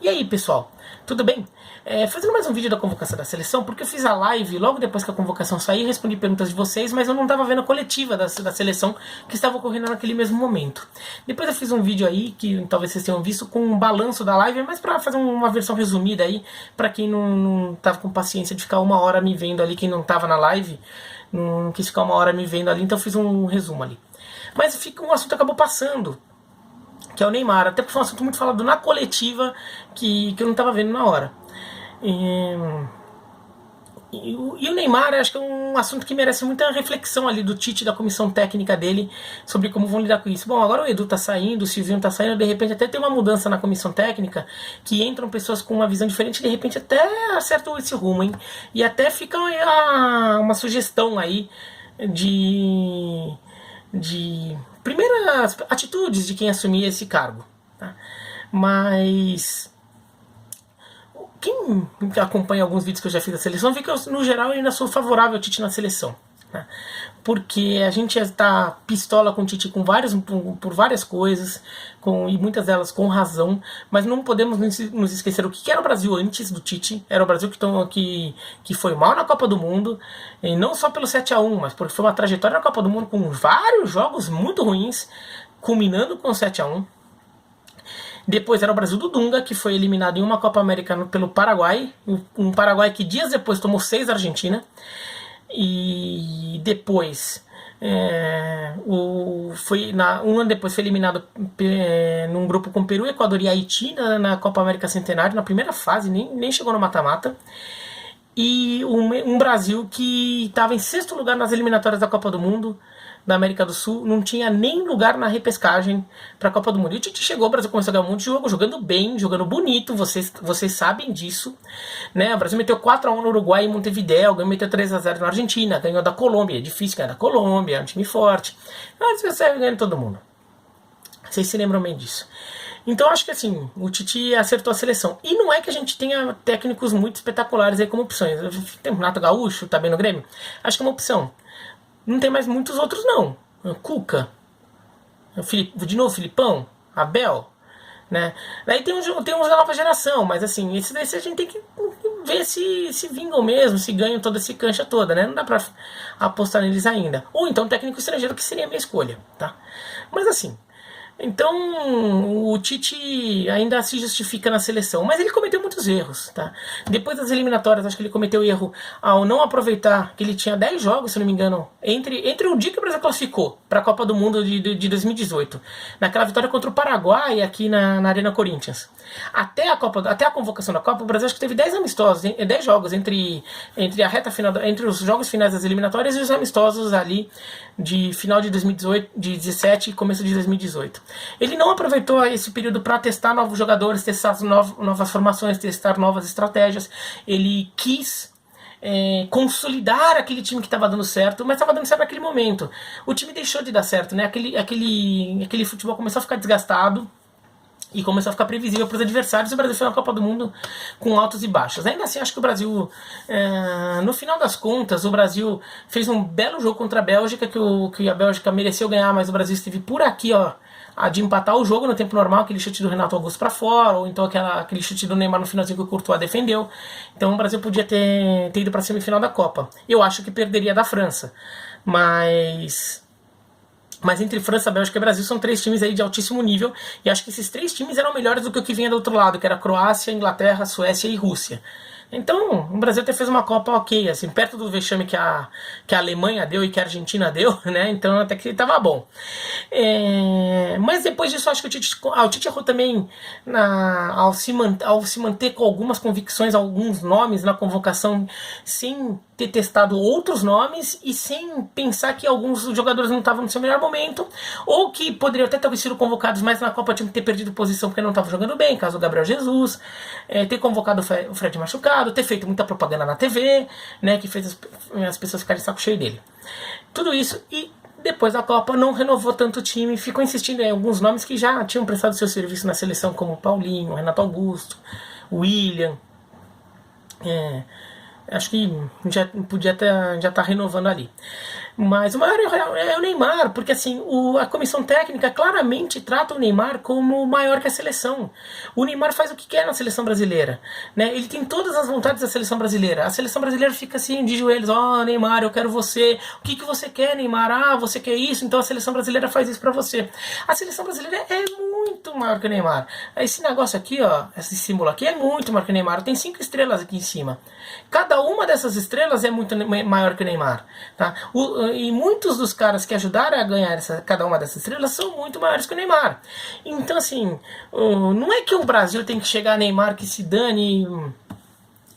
E aí, pessoal, tudo bem? Fazendo mais um vídeo da convocação da seleção, porque eu fiz a live logo depois que a convocação sair, respondi perguntas de vocês, mas eu não estava vendo a coletiva da seleção que estava ocorrendo naquele mesmo momento. Depois eu fiz um vídeo aí, que talvez vocês tenham visto, com um balanço da live, mas para fazer uma versão resumida aí, para quem não estava com paciência de ficar uma hora me vendo ali, quem não estava na live, não quis ficar uma hora me vendo ali, então eu fiz um resumo ali. Mas um assunto acabou passando, que é o Neymar, até porque foi um assunto muito falado na coletiva que eu não estava vendo na hora. E o Neymar, acho que é um assunto que merece muita reflexão ali do Tite, da comissão técnica dele, sobre como vão lidar com isso. Bom, agora o Edu tá saindo, o Silvinho tá saindo, de repente até tem uma mudança na comissão técnica, que entram pessoas com uma visão diferente, de repente até acertam esse rumo, hein? E até fica uma sugestão aí de primeiras atitudes de quem assumir esse cargo, tá? Mas quem acompanha alguns vídeos que eu já fiz da seleção vê que eu, no geral, ainda sou favorável ao Tite na seleção, né? Porque a gente está pistola com o Tite por várias coisas, e muitas delas com razão, mas não podemos nos esquecer o que era o Brasil antes do Tite. Era o Brasil que foi mal na Copa do Mundo, e não só pelo 7-1, mas porque foi uma trajetória na Copa do Mundo com vários jogos muito ruins, culminando com o 7-1. Depois era o Brasil do Dunga, que foi eliminado em uma Copa América pelo Paraguai. Um Paraguai que dias depois tomou 6 da Argentina. E depois, um ano depois foi eliminado num grupo com Peru, Equador e Haiti na Copa América Centenário, na primeira fase, nem chegou no mata-mata. E um Brasil que estava em 6º lugar nas eliminatórias da Copa do Mundo, da América do Sul, não tinha nem lugar na repescagem para a Copa do Mundo. E o Tite chegou, o Brasil começou a ganhar um monte de jogo, jogando bem, jogando bonito, vocês sabem disso, né? O Brasil meteu 4-1 no Uruguai em Montevidéu, meteu 3-0 na Argentina, ganhou da Colômbia, é difícil ganhar da Colômbia, é um time forte, mas você vai ganhando todo mundo. Vocês se lembram bem disso. Então acho que assim, o Tite acertou a seleção. E não é que a gente tenha técnicos muito espetaculares aí como opções. Tem o Renato Gaúcho, tá bem no Grêmio? Acho que é uma opção. Não tem mais muitos outros não. Cuca, de novo Filipão, Abel, né? Daí tem uns da nova geração, mas assim, esses daí a gente tem que ver se vingam mesmo, se ganham toda essa cancha toda, né? Não dá pra apostar neles ainda. Ou então técnico estrangeiro, que seria a minha escolha, tá? Mas assim, então o Tite ainda se justifica na seleção, mas ele cometeu muitos erros, tá? Depois das eliminatórias, acho que ele cometeu erro ao não aproveitar que ele tinha 10 jogos, se não me engano, entre o dia que o Brasil classificou para a Copa do Mundo de 2018, naquela vitória contra o Paraguai aqui na Arena Corinthians, até a convocação da Copa, o Brasil acho que teve 10 amistosos, 10 jogos entre a reta final, entre os jogos finais das eliminatórias e os amistosos ali de final de 2018, de 17 e começo de 2018. Ele não aproveitou esse período para testar novos jogadores, testar novas formações, testar novas estratégias. Ele quis consolidar aquele time que estava dando certo, mas estava dando certo naquele momento. O time deixou de dar certo, né? Aquele futebol começou a ficar desgastado e começou a ficar previsível para os adversários. E o Brasil foi na Copa do Mundo com altos e baixos. Ainda assim, acho que o Brasil, no final das contas, o Brasil fez um belo jogo contra a Bélgica, que a Bélgica mereceu ganhar, mas o Brasil esteve por aqui, ó, de empatar o jogo no tempo normal, aquele chute do Renato Augusto para fora, ou então aquele chute do Neymar no finalzinho que o Courtois defendeu. Então o Brasil podia ter ido para a semifinal da Copa. Eu acho que perderia da França, mas entre França, Bélgica e Brasil são 3 times aí de altíssimo nível, e acho que esses 3 times eram melhores do que o que vinha do outro lado, que era Croácia, Inglaterra, Suécia e Rússia. Então, o Brasil até fez uma Copa ok, assim, perto do vexame que a Alemanha deu e que a Argentina deu, né? Então até que estava bom. Mas depois disso, acho que o Tite errou também ao se manter com algumas convicções, alguns nomes na convocação, sem ter testado outros nomes e sem pensar que alguns jogadores não estavam no seu melhor momento, ou que poderiam até ter sido convocados mais na Copa, tinham que ter perdido posição porque não estavam jogando bem, caso do Gabriel Jesus, ter convocado o Fred machucado, ter feito muita propaganda na TV, né, que fez as pessoas ficarem de saco cheio dele. Tudo isso, e depois da Copa não renovou tanto o time, ficou insistindo em alguns nomes que já tinham prestado seu serviço na seleção, como Paulinho, Renato Augusto, William. Acho que já podia já tá renovando ali. Mas o maior erro é o Neymar, porque assim, a comissão técnica claramente trata o Neymar como maior que a seleção. O Neymar faz o que quer na seleção brasileira, né? Ele tem todas as vontades da seleção brasileira. A seleção brasileira fica assim, de joelhos, Neymar, eu quero você. O que você quer, Neymar? Você quer isso? Então a seleção brasileira faz isso pra você. A seleção brasileira é muito maior que o Neymar. Esse negócio aqui, esse símbolo aqui é muito maior que o Neymar. Tem 5 estrelas aqui em cima. Cada uma dessas estrelas é muito maior que o Neymar, tá? E muitos dos caras que ajudaram a ganhar cada uma dessas estrelas são muito maiores que o Neymar. Então, assim, não é que o Brasil tem que chegar a Neymar que se dane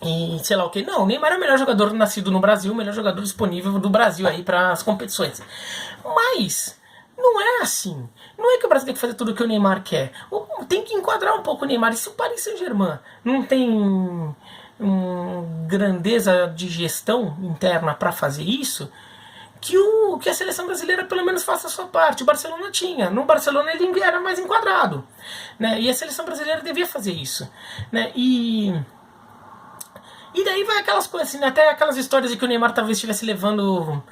e sei lá o que. Não, o Neymar é o melhor jogador nascido no Brasil, o melhor jogador disponível do Brasil aí para as competições. Mas não é assim. Não é que o Brasil tem que fazer tudo o que o Neymar quer. Tem que enquadrar um pouco o Neymar. E se o Paris Saint-Germain não tem grandeza de gestão interna para fazer isso, que a seleção brasileira pelo menos faça a sua parte. O Barcelona tinha. No Barcelona ele era mais enquadrado, né? E a seleção brasileira devia fazer isso, né? E daí vai aquelas coisas assim, até aquelas histórias de que o Neymar talvez estivesse levando,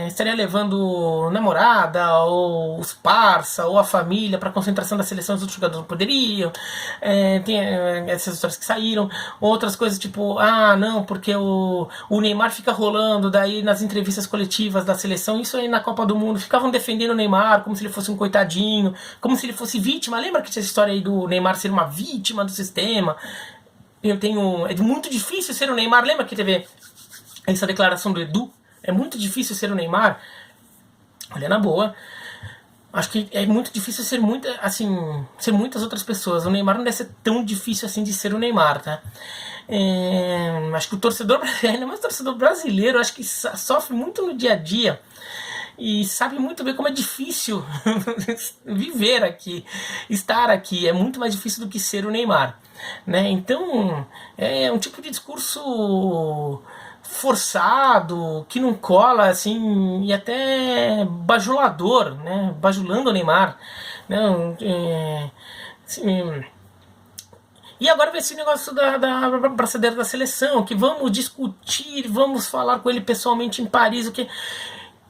estaria levando namorada, ou os parça, ou a família para concentração da seleção, os outros jogadores não poderiam. Tem essas histórias que saíram. Outras coisas tipo, não, porque o Neymar fica rolando daí nas entrevistas coletivas da seleção, isso aí na Copa do Mundo, ficavam defendendo o Neymar como se ele fosse um coitadinho, como se ele fosse vítima. Lembra que tinha essa história aí do Neymar ser uma vítima do sistema? É muito difícil ser o Neymar. Lembra que teve essa declaração do Edu? É muito difícil ser o Neymar. Olha, na boa, acho que é muito difícil ser muitas outras pessoas. O Neymar não deve ser tão difícil assim de ser o Neymar, tá? Acho que o torcedor brasileiro, mas o torcedor brasileiro, acho que sofre muito no dia a dia e sabe muito bem como é difícil viver aqui, estar aqui. É muito mais difícil do que ser o Neymar, né? Então é um tipo de discurso forçado, que não cola, assim, e até bajulador, né? Bajulando o Neymar, né? Assim, e agora vai esse negócio da braçadeira da seleção, que vamos discutir, vamos falar com ele pessoalmente em Paris, o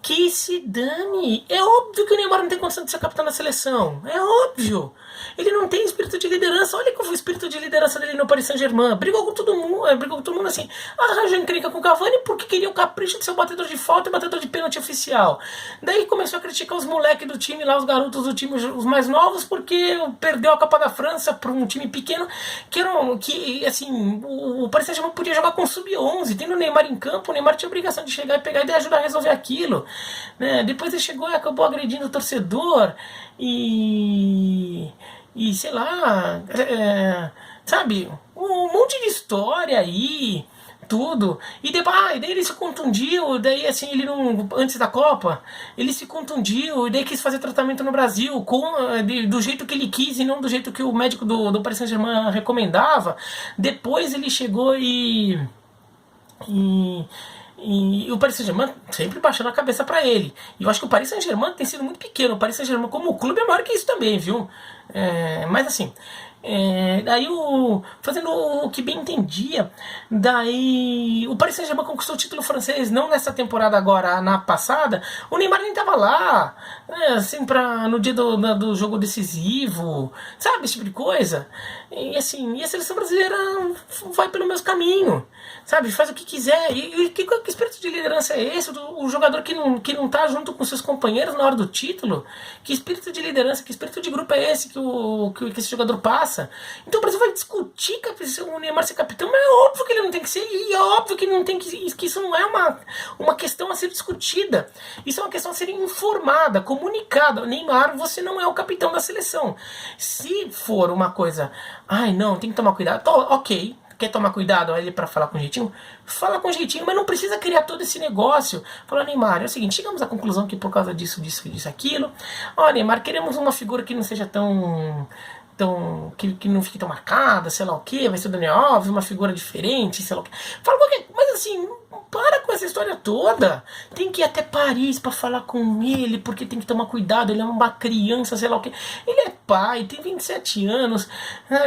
que se dane. É óbvio que o Neymar não tem condição de ser capitão da seleção. É óbvio. Ele não tem espírito de liderança. Olha qual foi o espírito de liderança dele no Paris Saint-Germain. Brigou com todo mundo assim. Arranjou encrenca com o Cavani porque queria o capricho de ser o batedor de falta e batedor de pênalti oficial. Daí começou a criticar os moleques do time lá, os garotos do time, os mais novos, porque perdeu a Copa da França para um time pequeno que assim, o Paris Saint-Germain podia jogar com sub-11. Tendo o Neymar em campo, o Neymar tinha a obrigação de chegar e pegar e ajudar a resolver aquilo, né? Depois ele chegou e acabou agredindo o torcedor e sei lá, sabe, um monte de história aí, tudo. E daí ele se contundiu, daí assim, ele não, antes da Copa, ele se contundiu, e daí quis fazer tratamento no Brasil, do jeito que ele quis e não do jeito que o médico do Paris Saint-Germain recomendava. Depois ele chegou e o Paris Saint-Germain sempre baixando a cabeça pra ele. E eu acho que o Paris Saint-Germain tem sido muito pequeno. O Paris Saint-Germain como clube é maior que isso também, viu? Mas assim, daí fazendo o que bem entendia, daí o Paris Saint-Germain conquistou o título francês não nessa temporada agora, na passada. O Neymar nem tava lá, assim, no dia do jogo decisivo, sabe, esse tipo de coisa. E assim, e a seleção brasileira vai pelo mesmo caminho, sabe, faz o que quiser. E que espírito de liderança é esse? O jogador que não tá junto com seus companheiros na hora do título? Que espírito de liderança, que espírito de grupo é esse que esse jogador passa? Então o Brasil vai discutir que o Neymar ser capitão, mas é óbvio que ele não tem que ser, e é óbvio que não tem que isso não é uma questão a ser discutida. Isso é uma questão a ser informada, comunicada. Neymar, você não é o capitão da seleção. Se for uma coisa, não, tem que tomar cuidado, ok. Quer tomar cuidado ele para falar com jeitinho? Fala com jeitinho, mas não precisa criar todo esse negócio. Fala, Neymar, é o seguinte, chegamos à conclusão que por causa disso, aquilo. Neymar, queremos uma figura que não seja tão que não fique tão marcada, sei lá o que, vai ser o Daniel Alves, uma figura diferente, sei lá o que. Fala qualquer, mas assim, para com essa história toda. Tem que ir até Paris para falar com ele, porque tem que tomar cuidado, ele é uma criança, sei lá o que. Ele é pai, tem 27 anos,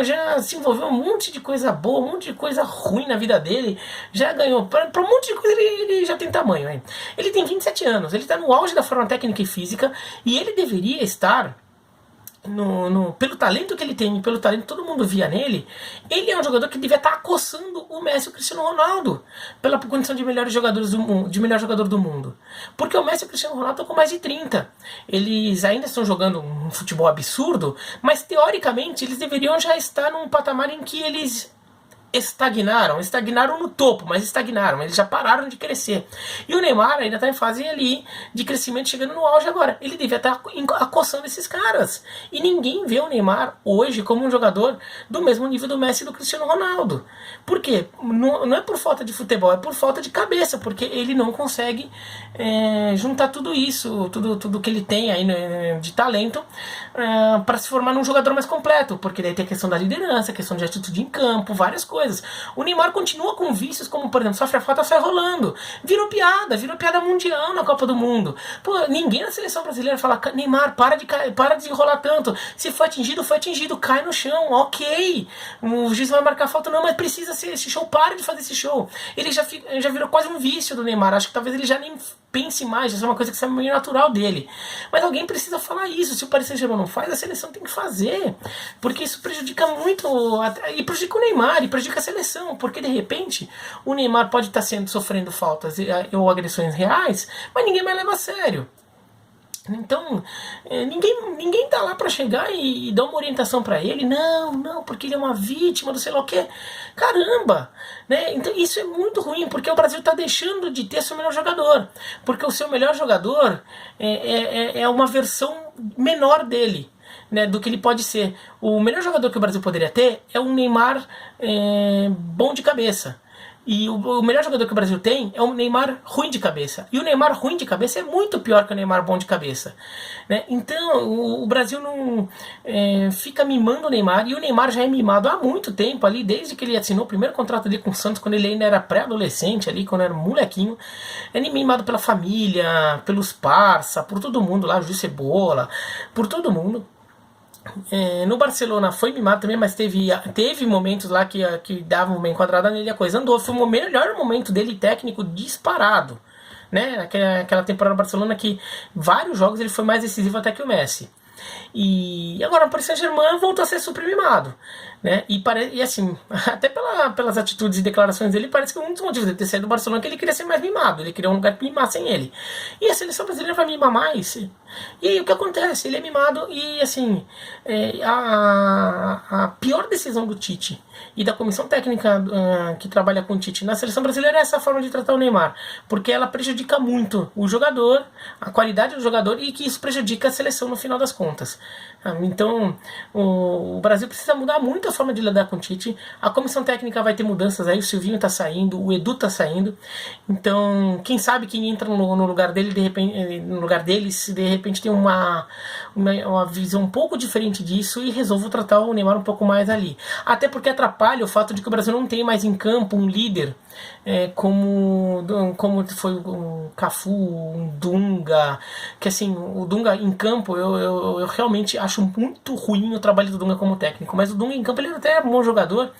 já se envolveu um monte de coisa boa, um monte de coisa ruim na vida dele, já ganhou, para um monte de coisa ele já tem tamanho, hein? Ele tem 27 anos, ele está no auge da forma técnica e física, e ele deveria estar pelo talento que ele tem, pelo talento que todo mundo via nele, ele é um jogador que devia estar acossando o Messi e o Cristiano Ronaldo pela condição de melhores jogadores do mundo, de melhor jogador do mundo. Porque o Messi e o Cristiano Ronaldo estão com mais de 30. Eles ainda estão jogando um futebol absurdo, mas teoricamente eles deveriam já estar num patamar em que eles estagnaram no topo, mas estagnaram, eles já pararam de crescer. E o Neymar ainda está em fase ali de crescimento, chegando no auge agora. Ele devia estar acossando esses caras. E ninguém vê o Neymar hoje como um jogador do mesmo nível do Messi e do Cristiano Ronaldo. Por quê? Não é por falta de futebol, é por falta de cabeça, porque ele não consegue juntar tudo isso, tudo que ele tem aí de talento para se formar num jogador mais completo, porque daí tem a questão da liderança, a questão de atitude em campo, várias coisas. O Neymar continua com vícios como, por exemplo, sofre a falta, sai rolando. Virou piada mundial na Copa do Mundo. Pô, ninguém na seleção brasileira fala: Neymar, para de enrolar tanto. Se foi atingido, cai no chão, ok. O juiz vai marcar falta, não, mas precisa ser esse show, para de fazer esse show. Ele já virou quase um vício do Neymar. Acho que talvez ele já nem pense mais, isso é uma coisa que é meio natural dele. Mas alguém precisa falar isso. Se o Paris Saint-Germain não faz, a seleção tem que fazer. Porque isso prejudica muito, e prejudica o Neymar, e prejudica a seleção. Porque de repente, o Neymar pode estar sofrendo faltas ou agressões reais, mas ninguém mais leva a sério. Então, ninguém tá lá pra chegar e dar uma orientação pra ele. Não, porque ele é uma vítima do sei lá o que. Caramba! Né? Então isso é muito ruim, porque o Brasil tá deixando de ter seu melhor jogador. Porque o seu melhor jogador é uma versão menor dele, né, do que ele pode ser. O melhor jogador que o Brasil poderia ter é um Neymar bom de cabeça. E o melhor jogador que o Brasil tem é o Neymar ruim de cabeça. E o Neymar ruim de cabeça é muito pior que o Neymar bom de cabeça. Né? Então o Brasil não fica mimando o Neymar. E o Neymar já é mimado há muito tempo, ali, desde que ele assinou o primeiro contrato ali com o Santos, quando ele ainda era pré-adolescente, ali, quando era um molequinho. Ele é mimado pela família, pelos parça, por todo mundo lá, Gil Cebola, por todo mundo. No Barcelona foi mimado também, mas teve momentos lá que davam uma enquadrada nele, a coisa andou. Foi o melhor momento dele técnico disparado, né? Aquela temporada do Barcelona que vários jogos ele foi mais decisivo até que o Messi. E agora o Paris Saint-Germain voltou a ser super mimado, né? E assim, até pelas atitudes e declarações dele, parece que um dos motivos de ter saído do Barcelona é que ele queria ser mais mimado, ele queria um lugar que mimassem ele. E a seleção brasileira vai mimar mais. E aí o que acontece? Ele é mimado e assim, a pior decisão do Tite e da comissão técnica que trabalha com o Tite na seleção brasileira é essa forma de tratar o Neymar, porque ela prejudica muito o jogador, a qualidade do jogador, e que isso prejudica a seleção no final das contas. Então o Brasil precisa mudar muito a forma de lidar com o Tite. A comissão técnica vai ter mudanças aí, o Silvinho tá saindo, o Edu tá saindo. Então quem sabe quem entra no lugar dele, de repente, no lugar deles, de repente tem uma visão um pouco diferente disso e resolve tratar o Neymar um pouco mais ali. Até porque atrapalha o fato de que o Brasil não tem mais em campo um líder como foi o Cafu, um Dunga, que assim, o Dunga em campo eu realmente acho muito ruim o trabalho do Dunga como técnico, mas o Dunga em campo ele até é um bom jogador,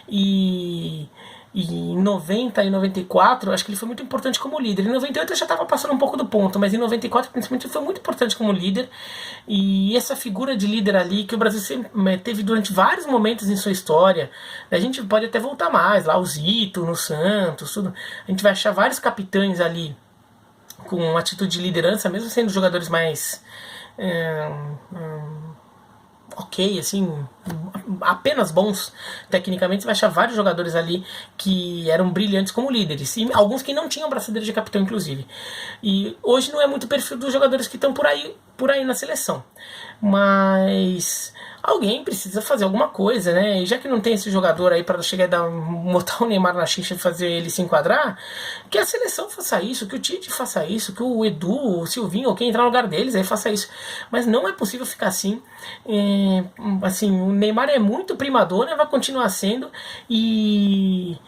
e em 90 e 94 acho que ele foi muito importante como líder. Em 98 eu já estava passando um pouco do ponto, mas em 94 principalmente ele foi muito importante como líder. E essa figura de líder ali que o Brasil sempre teve durante vários momentos em sua história, a gente pode até voltar mais lá, o Zito no Santos, tudo. A gente vai achar vários capitães ali com atitude de liderança, mesmo sendo jogadores mais ok, assim, apenas bons tecnicamente. Você vai achar vários jogadores ali que eram brilhantes como líderes, e alguns que não tinham braçadeira de capitão, inclusive. E hoje não é muito o perfil dos jogadores que estão por aí na seleção, mas alguém precisa fazer alguma coisa, né? E já que não tem esse jogador aí para chegar e botar o Neymar na xixa e fazer ele se enquadrar, que a seleção faça isso, que o Tite faça isso, que o Edu, o Silvinho, ou quem entrar no lugar deles aí faça isso. Mas não é possível ficar assim. Assim, o Neymar é muito primadona, vai continuar sendo. E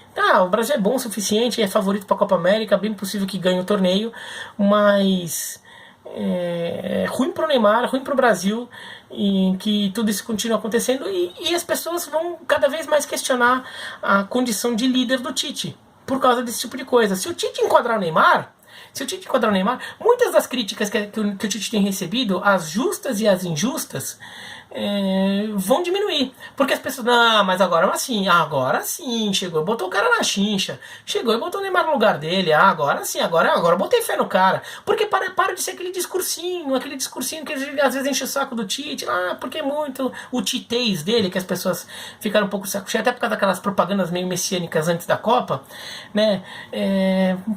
o Brasil é bom o suficiente, é favorito para a Copa América, bem possível que ganhe o torneio, mas é ruim pro Neymar, ruim pro Brasil, e que tudo isso continua acontecendo, e as pessoas vão cada vez mais questionar a condição de líder do Tite por causa desse tipo de coisa. Se o Tite enquadrar o Neymar, muitas das críticas que o Tite tem recebido, as justas e as injustas, vão diminuir. Porque as pessoas, não, mas agora sim, chegou e botou o cara na chincha, chegou e botou o Neymar no lugar dele, agora sim, agora eu botei fé no cara. Porque para de ser aquele discursinho que às vezes enche o saco do Tite, porque é muito o titez dele, que as pessoas ficaram um pouco saco cheio, até por causa daquelas propagandas meio messiânicas antes da Copa, né?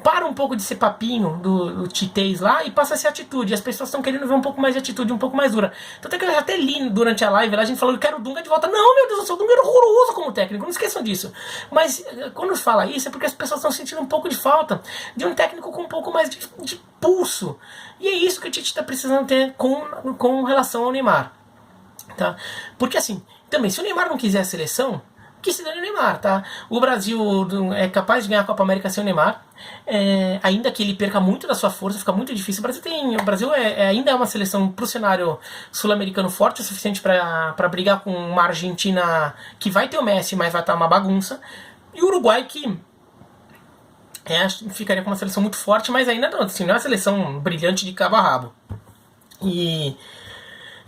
Para um pouco de ser papinho do titez lá e passa a ser atitude. E as pessoas estão querendo ver um pouco mais de atitude, um pouco mais dura. Então que eu já até li durante a live, lá a gente falou que quero o Dunga de volta. Não, meu Deus do céu, o Dunga era horroroso como técnico, não esqueçam disso. Mas quando fala isso é porque as pessoas estão sentindo um pouco de falta de um técnico com um pouco mais de pulso. E é isso que o Tite está precisando ter com relação ao Neymar. Tá? Porque assim, também, se o Neymar não quiser a seleção, que se dane o Neymar, tá? O Brasil é capaz de ganhar a Copa América sem o Neymar, ainda que ele perca muito da sua força, fica muito difícil. O Brasil ainda é uma seleção pro cenário sul-americano forte o suficiente para brigar com uma Argentina que vai ter o Messi, mas vai estar uma bagunça, e o Uruguai que ficaria com uma seleção muito forte, mas ainda não, assim, não é uma seleção brilhante de cabo a rabo.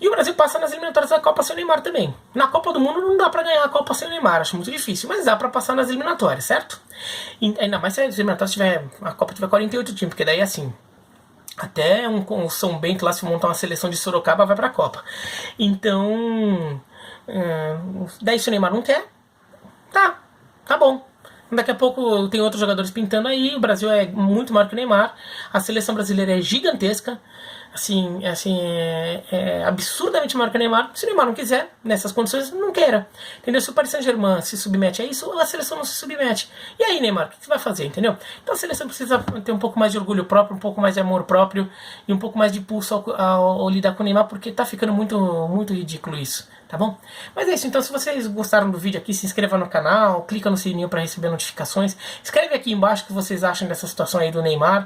E o Brasil passa nas eliminatórias da Copa sem o Neymar também. Na Copa do Mundo não dá pra ganhar a Copa sem o Neymar, acho muito difícil, mas dá pra passar nas eliminatórias, certo? E ainda mais se as eliminatórias a Copa tiver 48 times, porque daí assim, até o São Bento lá, se montar uma seleção de Sorocaba, vai pra Copa. Então, daí se o Neymar não quer, tá bom. Daqui a pouco tem outros jogadores pintando aí, o Brasil é muito maior que o Neymar, a seleção brasileira é gigantesca, assim, absurdamente maior que o Neymar. Se o Neymar não quiser, nessas condições, não queira. Entendeu? Se o Paris Saint-Germain se submete a isso, a seleção não se submete. E aí, Neymar, o que você vai fazer, entendeu? Então a seleção precisa ter um pouco mais de orgulho próprio, um pouco mais de amor próprio e um pouco mais de pulso ao lidar com o Neymar, porque tá ficando muito, muito ridículo isso, tá bom? Mas é isso, então se vocês gostaram do vídeo aqui, se inscreva no canal, clica no sininho para receber notificações, escreve aqui embaixo o que vocês acham dessa situação aí do Neymar.